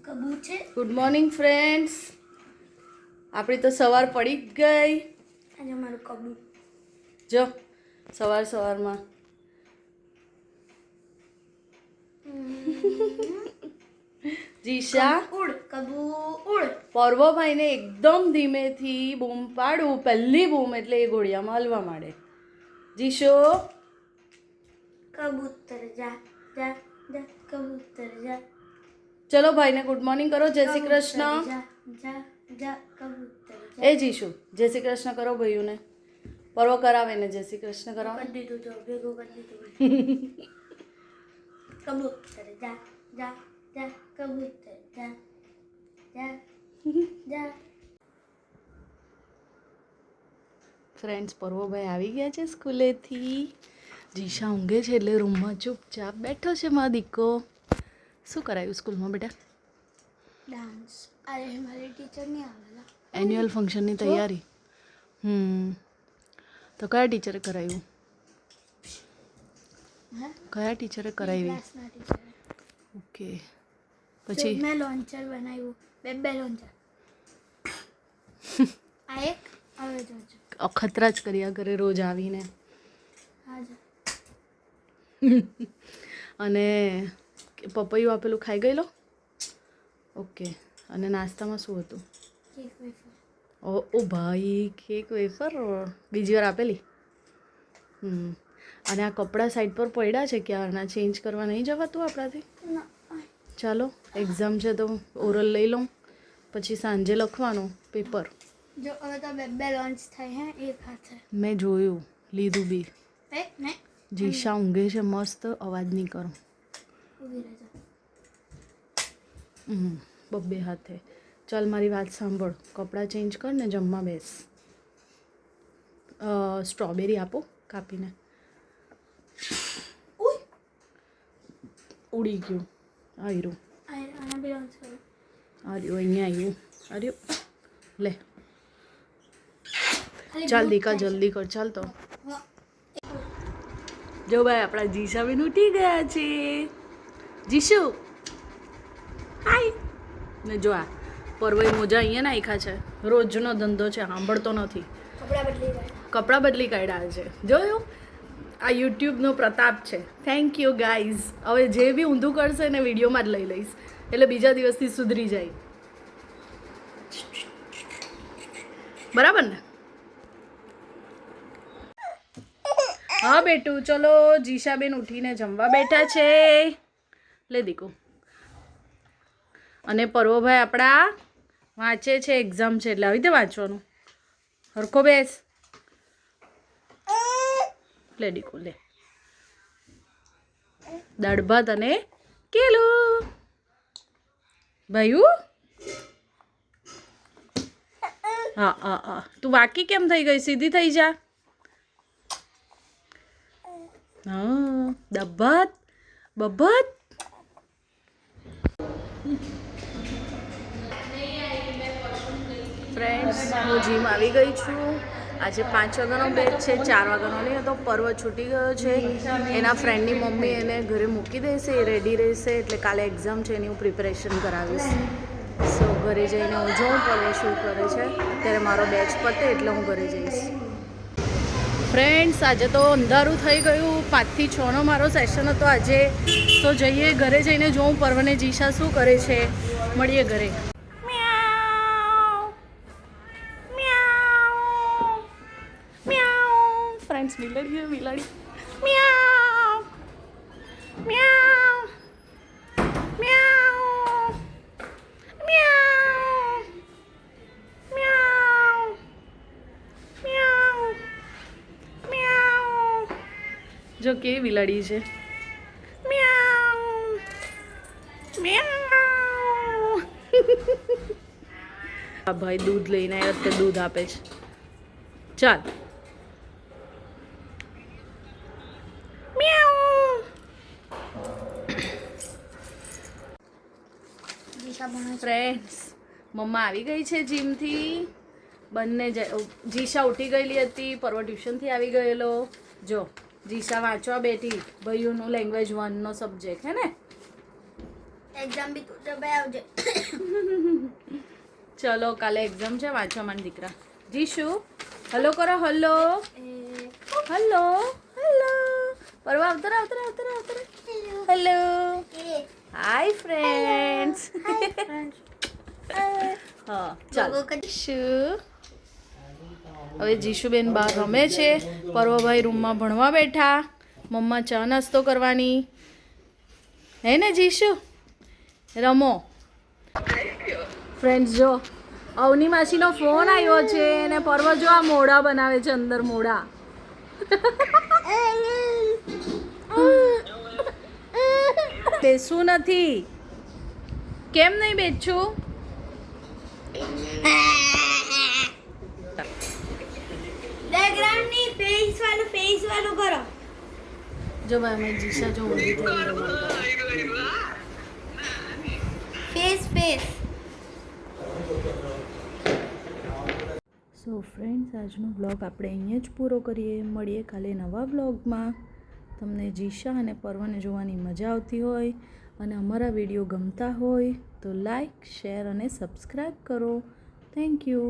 કબૂ છે. Good morning friends. આપણી તો સવાર પડી જ ગઈ. આજે મારું કબૂ જો સવારમાં જીશા ઉડ કબૂ ઉડ. પર્વભાઈને એકદમ ધીમેથી બૂમ પાડું, પહેલી બૂમ એટલે એ ઘોડિયામાં હલવા માંડે. જીશો કબૂતર જા જા જા કબૂતર જા. ચલો ભાઈને ગુડ મોર્નિંગ કરો. જય શ્રી કૃષ્ણ. જા જા જા કબૂતર જા. એ જીશુ જય શ્રી કૃષ્ણ કરો ભાઈઓને. પર્વ કરાવે ને જય શ્રી કૃષ્ણ કરાવે. કરી દીધું તો ભેગું કરી દીધું. કબૂતર જા જા જા કબૂતર જા જા જા. ફ્રેન્ડ્સ, પર્વભાઈ આવી ગયા છે સ્કૂલેથી. જીશા ઊંઘે છે એટલે રૂમમાં ચૂપચાપ બેઠો છે મારો દીકો. શું કરાયું સ્કૂલમાં બેટા? ડાન્સ. અરે મારી ટીચર નહીં આવેલા. એન્યુઅલ ફંક્શનની તૈયારી. તો કયા ટીચરે કરાયું? કયા ટીચરે કરાવી? ક્લાસના ટીચર. ઓકે. પછી મેં લોન્ચર બનાવ્યું. બે લોન્ચર. આ એક હવે જોજો. અખતરા જ કર્યા કરે રોજ આવીને. હાજર. અને પપૈયું આપેલું ખાઈ ગયેલો? ઓકે. અને નાસ્તામાં શું હતું? Cake wafer. ઓ ભાઈ, કેક વેફર બીજી વાર આપેલી. અને આ કપડાં સાઈડ પર પડ્યા છે ક્યારના, ચેન્જ કરવા નહીં જવાતું આપણાથી? ચાલો, એક્ઝામ છે તો ઓરલ લઈ લઉં, પછી સાંજે લખવાનું પેપર. જો હવે તો બે લોન્ચ થાય હે એક હાથે. મેં જોયું, લીધું બી. ને જીશા ઊંઘે છે મસ્ત, અવાજ નહીં કરો. ઊભી રહેજો. બબ્બે હાથે. ચાલ મારી વાત સાંભળ, કપડાં ચેન્જ કર ને જમવા બેસ. સ્ટ્રોબેરી આપો કાપીને. ઉડી ગયું. આવ્યું આના બી લોન્ચ કરો. આવ્યું અહીંયા આવ્યું. આવ્યું લે. ચાલ દીકા જલ્દી કર. ચાલ તો જો ભાઈ, આપણા જીશાબેન ઉઠી ગયા છે. જીશુ હાય. ને જો આ પરવાઈ મોજા અહીંયા નાખ્યા છે. રોજનો ધંધો છે, સાંભળતો નથી. કપડાં બદલી કાઢ્યા છે. જોયું? આ યુટ્યુબનો પ્રતાપ છે. Thank you guys. હવે જે બી ઊંધું કરશે ને વિડીયોમાં જ લઈ લઈશ, એટલે બીજા દિવસથી સુધરી જાય. બરાબર ને? હા બેટું, ચલો જીશાબેન ઉઠીને જમવા બેઠા છે. લે દીકુ. અને પર્વભાઈ આપણા વાંચે છે, એક્ઝામ છે એટલે આવી રીતે વાંચવાનું. હરખો બેસ. લે દીકુ લે. દાળ ભાત અને કેલું. ભાઈ હા હા હા. તું વાકી કેમ થઈ ગઈ? સીધી થઈ જા. હા, દબ્બત બબ્બત. ફ્રેન્ડ્સ, હું જીમ આવી ગઈ છું. આજે 5 વાગ્યાનો બેચ છે, 4 વાગ્યાનો નહીં હતો. પર્વ છૂટી ગયો છે. એના ફ્રેન્ડની મમ્મી એને ઘરે મૂકી દેશે, એ રેડી રહેશે, એટલે કાલે એક્ઝામ છે એની હું પ્રિપેરેશન કરાવીશ. સો ઘરે જઈને હું જોઉં પર્વ શું કરે છે. અત્યારે મારો બેચ પતે એટલે હું ઘરે જઈશ. ફ્રેન્ડ્સ, આજે તો અંધારું થઈ ગયું. 5 થી 6 નો મારો સેશન હતો આજે. તો જઈએ ઘરે જઈને જોઉં પર્વને જીશા શું કરે છે. મળીએ ઘરે. ફ્રેન્ડ્સ, બિલાડી બિલાડી. મ્યાઉ મ્યાઉ મ્યાઉ મ્યાઉ મ્યાઉ મ્યાઉ મ્યાઉ. જો કેવી બિલાડી છે. મ્યાઉ મ્યાઉ. આ ભાઈ દૂધ લઈને આવ્યા તે દૂધ આપે છે. ચાલ. ફ્રેન્ડ્સ, મમ્મા આવી ગઈ છે જીમથી. બંને જીશા ઉઠી ગયેલી હતી, પર્વ ટ્યુશનથી આવી ગયેલો. જો જીશા વાંચવા બેઠી. ભાઈઓનું લેંગ્વેજ 1 નો સબ્જેક્ટ હે ને. એક્ઝામ બી તું ભાઈ આવજે. ચલો કાલે એક્ઝામ છે, વાંચવા માંડ દીકરા. જીશુ હલો કરો. હલો હલો હલો પરવા આવતર આવતર આવતર આવતર. Hello hi friends. હા ચાલો. શું હવે જીશુબેન બહાર રમે છે, પર્વભાઈ રૂમમાં ભણવા બેઠા, મમ્મા ચા નાસ્તો કરવાની. હે ને જીશુ? રમો. ફ્રેન્ડ્સ જો અવની માસીનો ફોન આવ્યો છે અને પર્વ જો આ મોઢા બનાવે છે, અંદર મોઢા. બેસવું નથી. કેમ નહીં બેસું? બેકગ્રાઉન્ડ ની ફેસ વાળું કરો. જો ભાઈ અમે જીશા જો ઊંધી થઈ ફેસ સો ફ્રેન્ડ્સ આજનો બ્લોગ આપણે અહીંયા જ પૂરો કરીએ. મળીએ કાલે નવા બ્લોગમાં. તમને જીશા અને પર્વને જોવાની મજા આવતી હોય અને અમારા વિડીયો ગમતા હોય તો લાઈક, શેર અને સબસ્ક્રાઈબ કરો. Thank you.